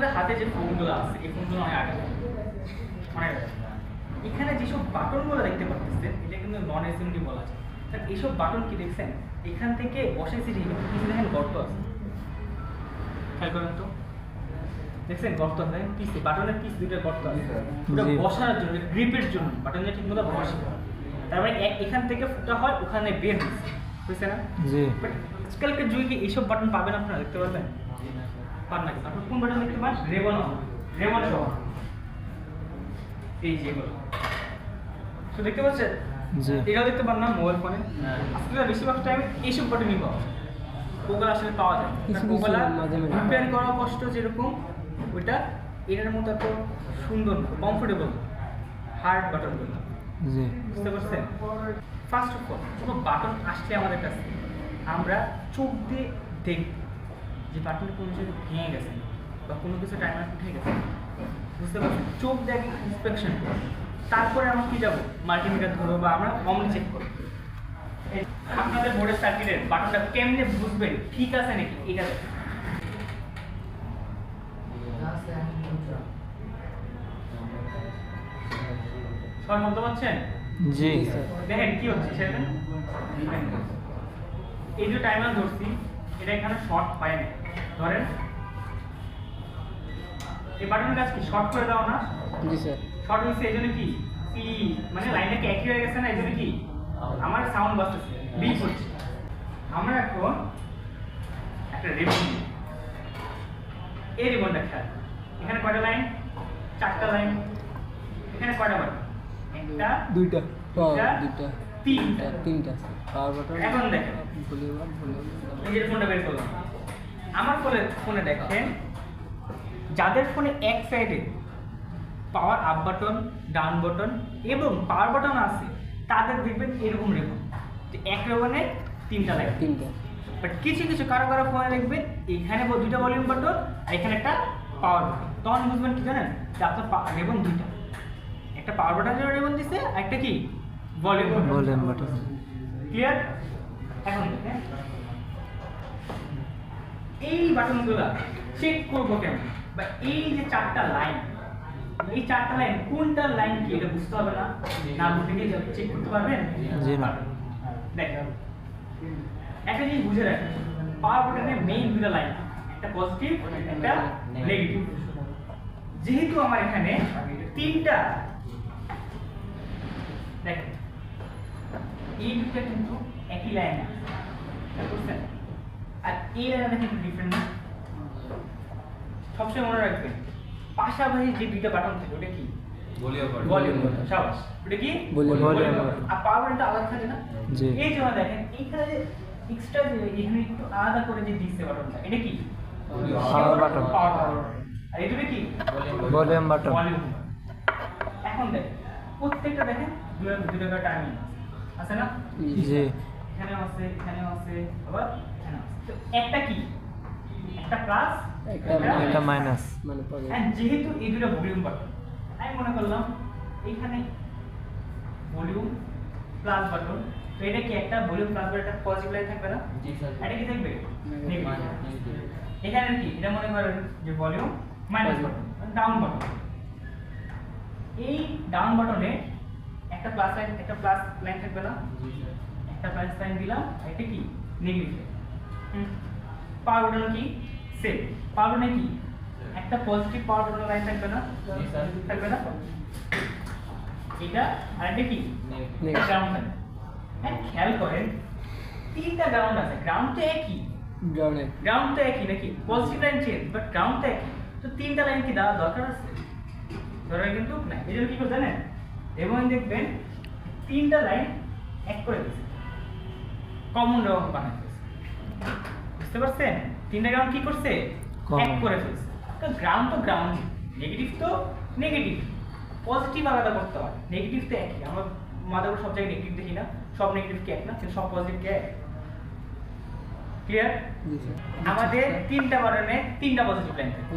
আমাদের হাতে যে ফোনগুলো আছে এই ফোনগুলো অনেক আগে অনেক এখানে যেসব বাটনগুলো দেখতে পাচ্ছেন এটা কিন্তু নন এসএমডি বলা যায়। তাহলে এইসব বাটন কি দেখছেন এখান থেকে বসাইছি যে কিছু দেখেন গর্ত আছে, খেয়াল করেন তো দেখছেন গর্ত আছে পিছে বাটনের পিছ দুটো গর্ত আছে ওটা বসানোর জন্য গ্রিপের জন্য বাটনটা ঠিকমতো বসে। তার মানে এখান থেকে ফুটা হয় ওখানে বের হচ্ছে, বুঝছেন না? জি। বাট আজকালকার যুগে কি এইসব বাটন পাবেন আপনারা দেখতে পারবেন? পান না। আপনার কোন বাটন দেখতে পান? রেবন সহ এই যেগুলো তো দেখতে পাচ্ছেন, এটাও দেখতে পান না মোবাইল ফোনে। আজকাল বেশিরভাগ টাইমে এইসব বাটনই পাওয়া যায়, ওগুলো আসলে পাওয়া যায় ওগুলো রিপেয়ার করা কষ্ট যেরকম ওইটা এটার মতো এত সুন্দর কমফোর্টেবল হার্ড বাটনগুলো। জি, বুঝতে পারছেন? ফার্স্ট অফ অল কোনো বাটন আসলে আমাদের কাছে আমরা চোখ দিয়ে দেখব যে বাটনটা কোনো কিছু ভেঙে গেছে বা কোনো কিছু টাইমার উঠে গেছে, বুঝতে পারছেন? চোখ দেখে ইন্সপেকশন করব, তারপরে আমরা কি যাবো মাল্টিমিটার ধরবো বা আমরা অমনি চেক করবো। আপনাদের বোর্ডের সার্কিটের বাটনটা কেমনে বুঝবেন ঠিক আছে নাকি এটা দেখেন। সবাই বলতে পারছেন? জি দেখেন কি হচ্ছে সেটা। এই যে টাইমার ধরছি এটা এখানে শর্ট হয় না, ধরেন এই বাটনের কাজ কি শর্ট করে দাও না? জি স্যার। শর্ট হইছে এইজন্য কি মানে লাইনটা কি একই হয়ে গেছে না, এইজন্য কি আমার সাউন্ড বাজতেছে বিপ হচ্ছে। আমরা এখন একটা রিবন নিই, এই রিবনটা খেয়াল এখানে কয়টা লাইন? 4টা লাইন। এখানে কয়টা বাটন? একটা দুইটা তিনটা পাওয়ার বাটন। এখন দেখেন নিজের ফোনটা বের করলাম, আমার ফোনে দেখেন যাদের ফোনে এক সাইডে power up button down button এবং পাওয়ার বাটন আছে তাদের দেখবেন এরকম রেবন যে এক রেবনে 3টা লাইন। বাট কিছু কিছু কারো কারো ফোনে দেখবেন এখানে 2টা ভলিউম বাটন আর এখানে একটা পাওয়ার বাটন। তখন বুঝবেন কি জানেন যে আপনার রেবন 2টা, একটা পাওয়ার বাটন জন্য রেবন দিছে আর একটা কি ভলিউম বাটন। ক্লিয়ার? এখন দেখেন এই বাটনগুলো চেক করবো কেমন, বা এই যে 4টা লাইন এই 4টা লাইন কোনটা লাইন কি এটা বুঝতে হবে না? না বুঝতে গিয়ে চেক করতে পারবেন? জি না। দেখেন একটা জিনিস বুঝে রাখেন, পাওয়ার বাটনের মেইন 2টা লাইন, একটা পজিটিভ একটা নেগেটিভ। যেহেতু আমার এখানে 3টা দেখেন এই দুটো কিন্তু একই লাইন আছে, বুঝছেন? আর এই লাইনটা কিন্তু ডিফারেন্ট। সবসময় মনে রাখবেন পাশাপাশি যে 2টা বাটন থাকে ওটা কি ভলিউম বাটন। শাবাশ, ওটা কি ভলিউম বাটন। আর পাওয়ার বাটনটা আলাদা থাকে না? জি। এই যে দেখেন এইখানে যে এক্সট্রা যে এখানে একটু আলাদা করে যে দিচ্ছে বাটনটা এটা কি পাওয়ার বাটন। আর এই দুটো কি ভলিউম বাটন। এখন দেখেন প্রত্যেকটা দেখেন দুটো টাইমিং আছে না? জি। এখানেও আছে এখানেও আছে আবার এখানেও আছে। তো একটা কি একটা প্লাস একটা মাইনাস। এন্ড যেহেতু এই দুটো ভলিউম বাটন আমি মনে করলাম এইখানে ভলিউম প্লাস বাটন, তো এটা কি একটা ভলিউম প্লাস বাটন একটা পজিটিভ লাইন থাকবে না? জি স্যার। এটা কি থাকবে নেগেটিভ। এখানে কি এটা মনে করেন যে volume minus button down button. এই ডাউন বাটনে একটা প্লাস লাইন থাকবে না? জি স্যার। একটা প্লাস লাইন দিলাম আর এটা কি নেগেটিভ। পাওয়ার বাটন কি সেম, পাওয়ার বাটনে কি একটা পজিটিভ পাওয়ার বাটন লাইন থাকবে না? জি স্যার। থাকবে না? এটা আর এটা কি গ্রাউন্ড। হ্যাঁ খেয়াল করেন 3টা গ্রাউন্ড আছে, গ্রাউন্ড তো একই, গ্রাউন্ড তো একই নাকি? Positive line change but ground তো একই, তো 3টা লাইন কি দেওয়া দরকার আছে? দরকার কিন্তু না। এই জন্য কি করে জানেন, এবং দেখবেন 3টা লাইন এক করে দিয়েছে, কমন গ্রাউন্ড বানাই দিয়েছে, বুঝতে পারছেন? 3টা গ্রাউন্ড কি করছে এক করে ফেলছে। তো গ্রাউন্ড তো গ্রাউন্ড, নেগেটিভ তো নেগেটিভ, পজিটিভ আলাদা করতে হয়, নেগেটিভ তো একই। আমরা মাদারবোর্ড সব জায়গায় নেগেটিভ দেখি না, সব নেগেটিভ কি এক না, কিন্তু সব পজিটিভ কি এক। ক্লিয়ার? আমাদের 3টা বাটনে 3টা পজিটিভ লাইন থাকে।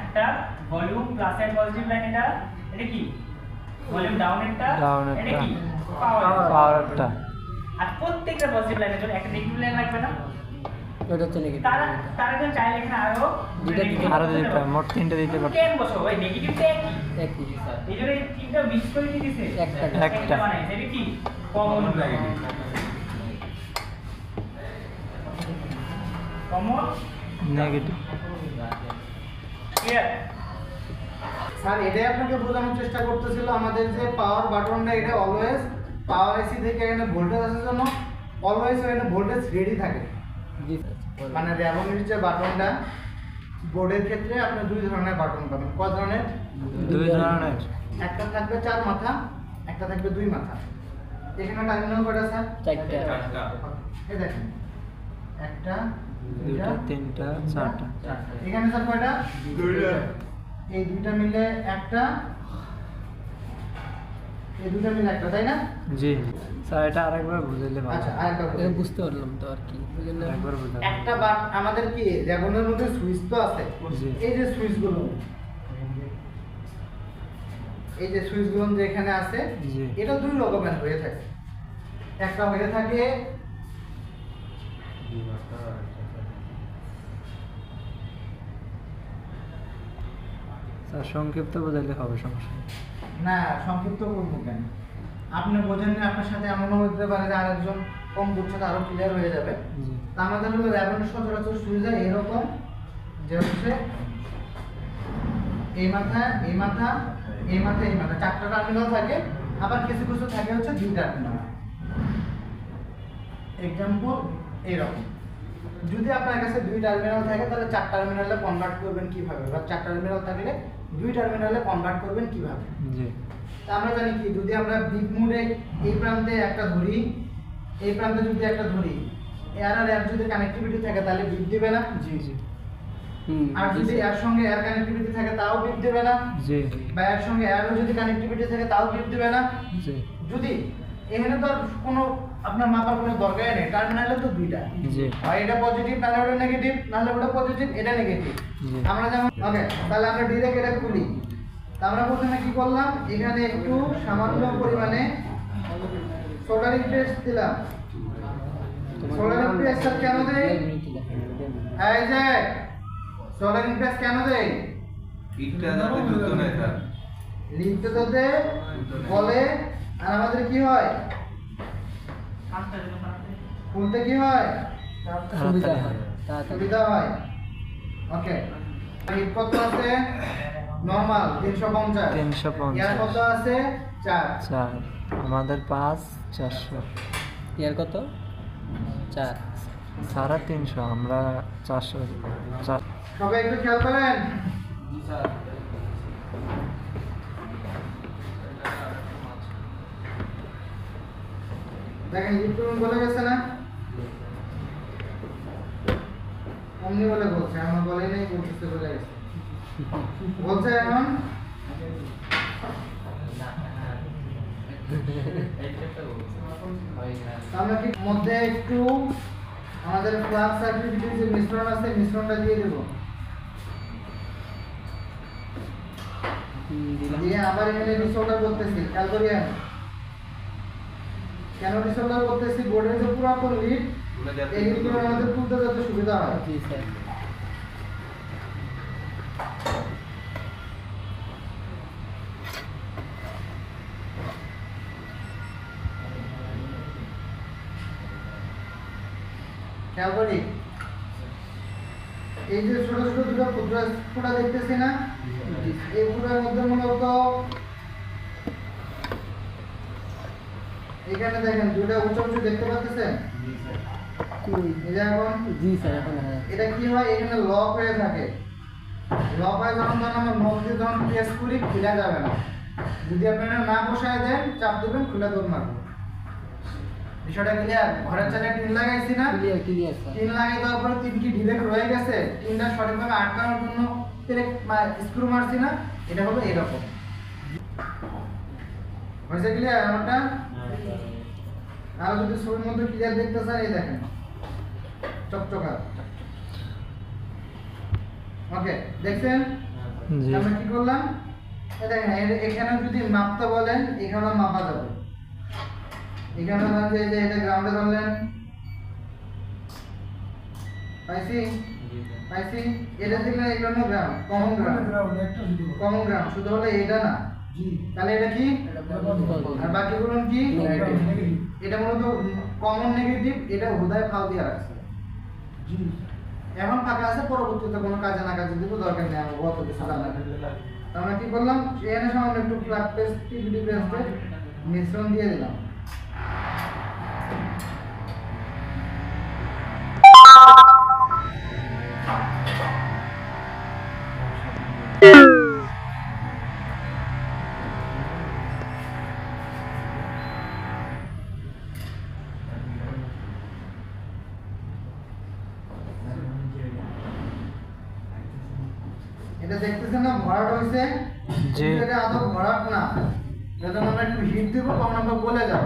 একটা ভলিউম প্লাস এর পজিটিভ লাইন, এটা কি ভলিউম ডাউন এটা কি পাওয়ারটা। আর প্রত্যেকটা পজিটিভ লাইনের জন্য একটা নেগেটিভ লাইন লাগবে না? ওটা হচ্ছে নেগেটিভ। তারা কিন্তু চাইলে এখানে আরো দিতে মোট 3টা দিতে পারবে। 10 বছর ভাই নেগেটিভ তো একই স্যার। এই জন্য এই তিনটা মিক্স করে কি দিছে একটা মানে এটা কি কমন নেগেটিভ ক্লিয়ার। স্যার এটাই আপনাকে বোঝানোর চেষ্টা করতেছিল আমাদের যে পাওয়ার বাটনটা এটা অলওয়েজ পাওয়ার এসি থেকে এখানে ভোল্টেজ আসার জন্য অলওয়েজ এখানে ভোল্টেজ রেডি থাকে। মানে র্যাবনের যে বাটনটা বোর্ডের ক্ষেত্রে আপনি দুই ধরনের বাটন পাবেন। কয় ধরনের? দুই ধরনের। একটা থাকবে 4 মাথা, একটা থাকবে 2 মাথা। এখানে টার্মিনাল কয়টা স্যার? 4টা। এই দেখেন একটা, দুইটা, তিনটা, চারটা। এখানে স্যার কয়টা? দুইটা। এই দুইটা মিলে একটা, এই দুইটা মিলে একটা, তাই না? জি স্যার এটা আরেকবার বুঝাইলে ভালো। আচ্ছা আরেকবার এটা বুঝতে পারলাম তো আর কি বুঝলেন। আরেকবার বুঝাও। একটা বাট আমাদের কি র্যাবনের মধ্যে সুইচ তো আছে। জি। এই যে সুইচগুলো, এই যে সুইচগুলো যে এখানে আছে, জি। এটা দুই রকমের হয়ে থাকে। একটা হয়ে থাকে স্যার সংক্ষিপ্ত বুঝাইলে হবে, সমস্যা নেই। না সংক্ষিপ্ত করবো কেন? আপনি বোঝেন না, আপনার সাথে এমনও হতে পারে যে আরেকজন কম বুঝছে তারও ক্লিয়ার হয়ে যাবে। জি। তা আমাদের হলো র্যাবনের সচরাচর সুইচ এরকম যে হচ্ছে এই মাথা, এই মাথা, এই মাথা, এই মাথা, 4টা টার্মিনাল থাকে। আবার কিছু কিছু থাকে হচ্ছে 2 টার্মিনাল। এক্সাম্পল এইরকম, যদি আপনার কাছে 2 টার্মিনাল থাকে তাহলে 4 টার্মিনালে কনভার্ট করবেন কিভাবে, বা 4 টার্মিনাল থাকলে 2 টার্মিনালে কনভার্ট করবেন কিভাবে। জি। তা আমরা জানি কি, যদি আমরা বিগ মোডে এই প্রান্তে একটা ধরি, এই প্রান্তে যদি একটা ধরি, এয়ার আর এয়ার যদি কানেক্টিভিটি থাকে তাহলে বিপ দিবে না। জি জি। আর যদি এর সঙ্গে এয়ার কানেক্টিভিটি থাকে তাও বিপ দিবে না। জি। বা এর সঙ্গে এয়ারও যদি কানেক্টিভিটি থাকে তাও বিপ দিবে না। জি। যদি এখানে তো আর কোনো আপনার মাপার কোনো দরকারই নেই, টার্মিনালে তো 2টা, জি। হয় এটা পজিটিভ নাহলে ওটা নেগেটিভ, নাহলে ওটা পজিটিভ এটা নেগেটিভ। জি। আমরা যেমন ওকে, তাহলে আমরা ডিরেক্ট এটা খুলি। তা আমরা প্রথমে কি করলাম, এখানে একটু সামান্য পরিমাণে সোল্ডারিং পেস্ট দিলাম। সোল্ডারিং পেস্ট কেন দেই? এই যে সোল্ডারিং পেস্ট কেন দেই? লিডটা যাতে দ্রুত নেয় স্যার। লিডটা যাতে বলে, আর আমাদের কি হয়, খুলতে কি হয়, সুবিধা হয়। সুবিধা হয়। ওকে, লিড কত আছে? নরমাল 350। 350। এর কত আছে? 4। 4। আমাদের 5 400। ইয়ার কত? 4। 350, আমরা 400। সবাই একটু খেয়াল করেন। দেখেন লিড বলে গেছে না? অমনি বলে বলছে, আমার বলে নেই, বলতে বলে গেছে। বলছে এখন আমরা কি মধ্যে একটু আমাদের ফ্লাক্স সার্কিটের যে মিশ্রণ আছে মিশ্রণটা দিয়ে দেব, দিয়ে আবার এখানে রিসোল্ডার করতেছি। খেয়াল করিয়েন কেন রিসোল্ডার করতেছি, বোর্ডের যে পুরাতন লিড এই লিডগুলো আমাদের তুলতে যাতে সুবিধা হয়। জি স্যার। খেয়াল করি এই যে ছোট ছোট দুটো ক্ষুদ্র ফোঁটা দেখতেছি না, এই ফোঁটার মধ্যে মূলত এখানে দেখেন দুটো উঁচু উঁচু দেখতে পাচ্ছেন। এই যে এখন জি স্যার, এখন হ্যাঁ। এটা কি হয়, এখানে লক হয়ে থাকে। লক হয় যখন আমরা নখ দিয়ে যখন প্রেস করি খুলে যাবে না। যদি আপনারা না বসায় দেন, চাপ দেবেন, খুলে দৌড় মারবে। বিষয়টা ক্লিয়ার? ঘরের চালে টিন লাগাইছি না, ক্লিয়ার স্যার। টিন লাগাই দেওয়ার পরে টিন কি ঢিলে রয়ে গেছে, টিনটা সঠিকভাবে আটকানোর জন্য স্ক্রু মারছি না, এটা হলো এরকম। হয়েছে ক্লিয়ার আমারটা? আর যদি ছবির মধ্যে ক্লিয়ার দেখতে চান, এই দেখেন চকচকা। ওকে, দেখছেন জি। আমরা কি করলাম? এই দেখেন এখানে যদি মাপতে বলেন, এখানেও মাপা যাবে। এখানে ধরেন যে এটা গ্রাউন্ডে ধরলেন, পাইছি পাইছি এটা দিলে এগুলো নো গ্রাম কমন গ্রাম শুধু হলে এটা না তাহলে এটা কি আর বাকিগুলো কি এটা মূলত কমন নেগেটিভ এটা হুদায় ফাল দিয়ে রাখছে এখন ফাঁকা আছে পরবর্তীতে কোনো কাজে না কাজে দিব দরকার নেই আমরা অত কিছু জানা আমরা কি করলাম এখানে সামান্য একটু ফ্ল্যাট পেস্ট টিভিডি পেস্টে মিশ্রণ দিয়ে দিলাম এটা দেখতেছেন না ভরাট হইছে জি। এটা আদৌ ভরাট না যখন আমরা একটু হিট দেব তখন আমরা গলে যাব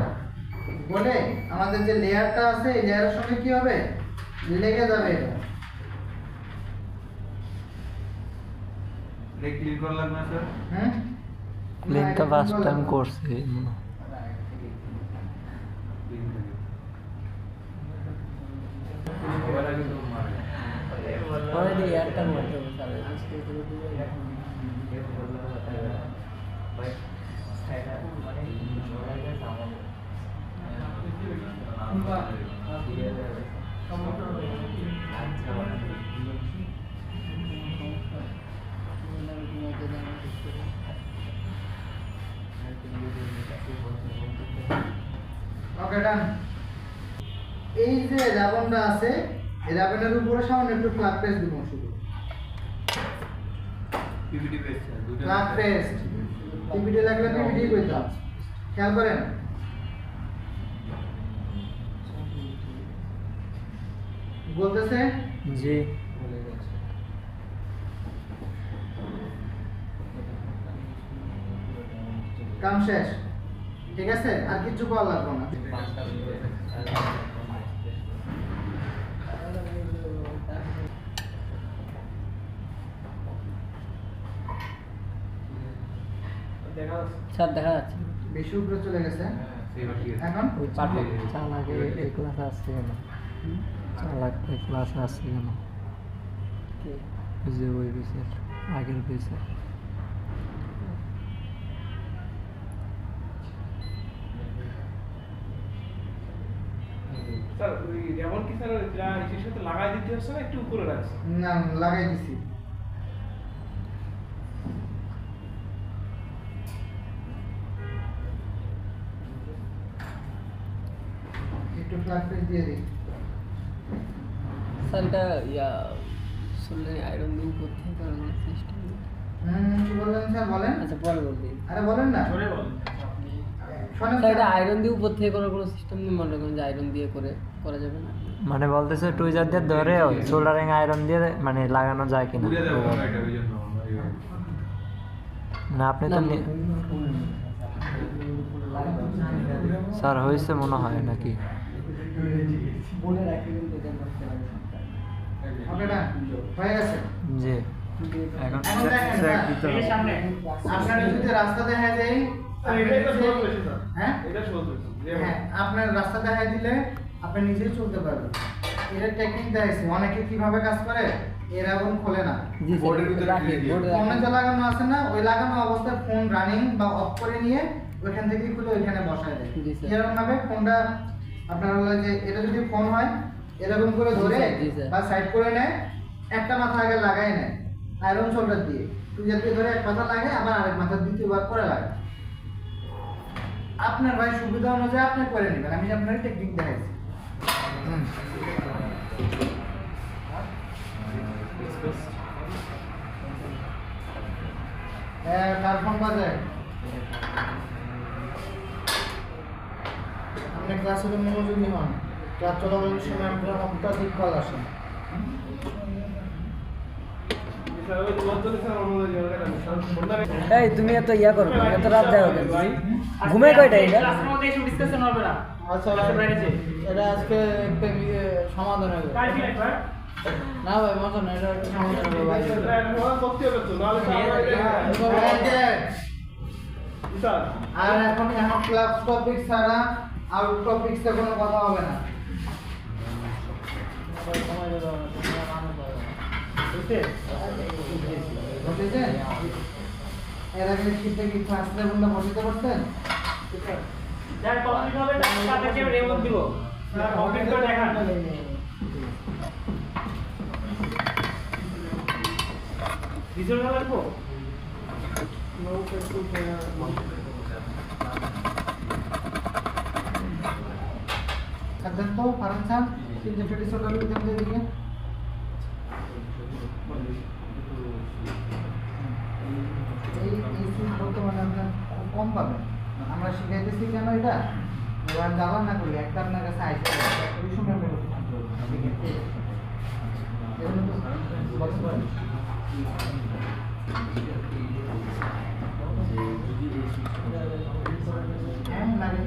গলে আমাদের যে লেয়ারটা আছে এই লেয়ারের সঙ্গে কি হবে লেগে যাবে এটা লেগ ক্লিন করা লাগবে না স্যার হুম লিঙ্কটা ফার্স্ট টাইম করছি পরে দিয়ে এয়ারটা মারতে হবে স্যার ওকে ডান এই যে রাবণটা আছে এই রাবণের উপরে সামান্য একটু ফ্ল্যাট পেস্ট দিব শুধু পিপিটি পেজ স্যার দুটো ফ্ল্যাট পেস্ট পিপিটি লাগলে পিপিটি কইতাম খেয়াল করেন বলতেছে জি কাম শেষ ঠিক আছে আর কিছু করা লাগবে না স্যার দেখা যাচ্ছে বেশি উপরে চলে গেছে সেবার ঠিক আছে এখন ওই পারফেক্ট চালাকে এই ক্লাসে আসছে কেন চালাক এই ক্লাসে আসছে কেন ওই যে ওই বিষয়ের আগের বিষয় স্যার ওই যেমন কি স্যার যা এর সাথে লাগাই দিতে হচ্ছে না একটু উপরে রাখছে না লাগাই দিছি একটু ফ্ল্যাট পেস্ট দিয়ে দিই স্যার এটা ইয়া শুনলে আয়রন দিয়ে উপর থেকে করানোর সিস্টেম কি বললেন স্যার বলেন আচ্ছা পরে বলবি আরে বলেন না জোরে বল শোনেন স্যার এটা স্যার, আয়রন দিয়ে উপর থেকে করার কোনো সিস্টেম নেই মনে করেন যে আয়রন দিয়ে করে করা যাবে না মানে বলতেছে টুইজার দিয়ে ধরে সোল্ডারিং আয়রন দিয়ে মানে লাগানো যায় কিনা ঘুরে দেবো এটা ওই জন্য আমরা এইভাবে। না আপনি তো স্যার হয়েছে মনে হয় নাকি বলে রাখি কিন্তু এটা করতে হবে ওকে ডান হয়ে গেছে জি এখন এখন দেখেন চেক স্যার, দিতে এই হবে সামনে আপনার যদি রাস্তা দেখা দেয় এটা সহজ হয়েছে স্যার হ্যাঁ এটা সহজ হয়েছে হ্যাঁ আপনার রাস্তা দেখা দিলে আপনি নিজেই চলতে পারবেন এটা টেকনিক দেখাইছে অনেকে কিভাবে কাজ করে এরকম খোলে না জি বোর্ডের ভিতরে রাখি দিয়ে দিও। বোর্ডে ফোনে যে লাগানো আছে না ওই লাগানো অবস্থায় ফোন রানিং বা অফ করে নিয়ে ওইখান থেকে খুলে ওইখানে বসায় দেয় জি, স্যার। এরকম ভাবে ফোনটা আপনার হলো যে এটা যদি ফোন হয় এরকম করে জি, ধরে স্যার, জি, স্যার। বা সাইড করে নেয় একটা মাথা আগে লাগাই নেয় আয়রন শোল্ডার দিয়ে তুই যাতে ধরে এক মাথা লাগে আবার আরেক মাথা দ্বিতীয়বার করে লাগে আপনার ভাই সুবিধা অনুযায়ী আপনি করে নেবেন আমি আপনার টেকনিক দেখাইছি হ্যাঁ কার ফোন বাজে আপনি ক্লাসে তো মনোযোগী হন ক্লাস চলাকালীন সময় আপনার অত্যাধিক কল আসে স্যার ওই বলতে স্যার অনুমোদন জায়গাটা এই তুমি এত ইয়া করো এত রাত যাও কেন তুমি ঘুমাই কয়টা এটা ক্লাসের মধ্যে এসে ডিসকাশন হবে না আচ্ছা ক্লাসে বাইরে এটা আজকে একটা সমাধান হবে কাল কি একবার না ভাই মতো না এটা একটা সমাধান হবে ভাই করতে হবে তো নাহলে স্যার আর এখন এখন ক্লাস টপিক ছাড়া আউট টপিক্সে কোনো কথা হবে না বসেছেন? এর আগে শীতে কি ক্লাস লেভেলটা বসাতে পারতেন? যার কমপ্লিট হবে তাদেরকে রেমন দিব কমপ্লিট করে দেখান রিজাল্ট ভালো লাগবো দেন তো ফারান স্যার 350 টাকা দিতে হবে এদিকে। এই বর্তমানে আপনার কম পাবেন। আমরা শিখাইতেছি কেন এটা এবার জ্বালা না করি একটা আপনার কাছে আইসে ওই সময় আমরা করতে থাকবো এজন্য তো বর্তমানে হ্যাঁ লাগে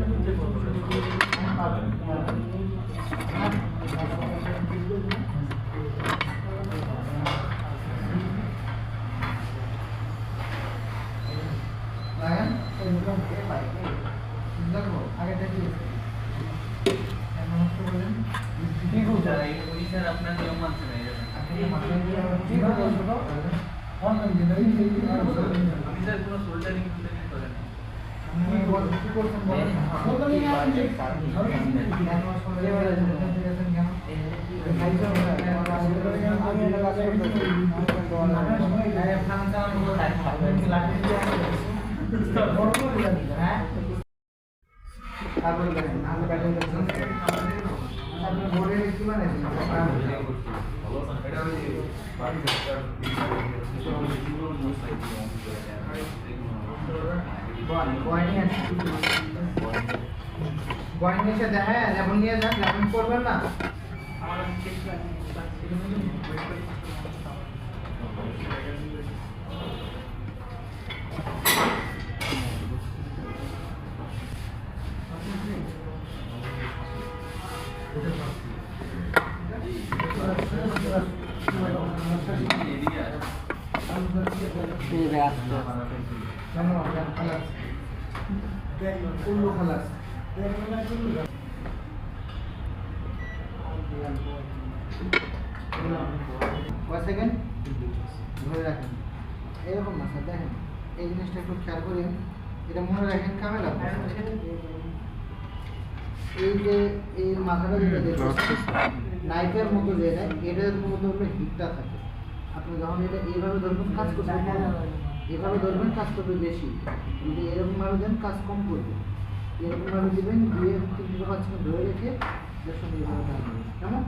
হ্যাঁ পাবেন লাগান এই মুখে মুখে পাই দেখো আগে দেখি নমস্কার বলেন ঠিক আছে ওই স্যার আপনার নিয়ম মানছে না এটা আপনি মানলেন ঠিক আছে বলছো অনলাইন দিলেই সেই আমি স্যার কোনো সোল্ডারিং করেন আমি বল কি করছেন বলেন বলনি আপনি কেন আসলে এবারে ঠিক আছে কেন এই খাইছো আমি এটা কাজ করতেছি আমি সময় গায়ে ফান চালানো করে লাঠি দিয়ে বড় করে দিলাম হ্যাঁ তারপরে দেখেন আমি ব্যাটিং করছেন আপনি বোর্ডে কি বানাইছেন এটা ওই বয়ন এসে দেখে যেমন নিয়ে যান যেমন করবেন না আমার চেক সেকেন্ড ধরে রাখেন এরকম না স্যার দেখেন এই জিনিসটা একটু খেয়াল করেন এটা মনে রাখেন কামেলা এই যে এই মাথাটা যেটা দেখছেন নাইফের মতো যেটা এটার মধ্যে হলো হিটটা থাকে আপনি যখন এটা এইভাবে ধরবেন কাজ করবে এভাবে ধরবেন কাজ করবে বেশি যদি এরকম ভাবে দেন কাজ কম করবে এরকম ভাবে দিবেন 2-3 5 মিনিট ধরে রেখে এর সঙ্গে এভাবে কেমন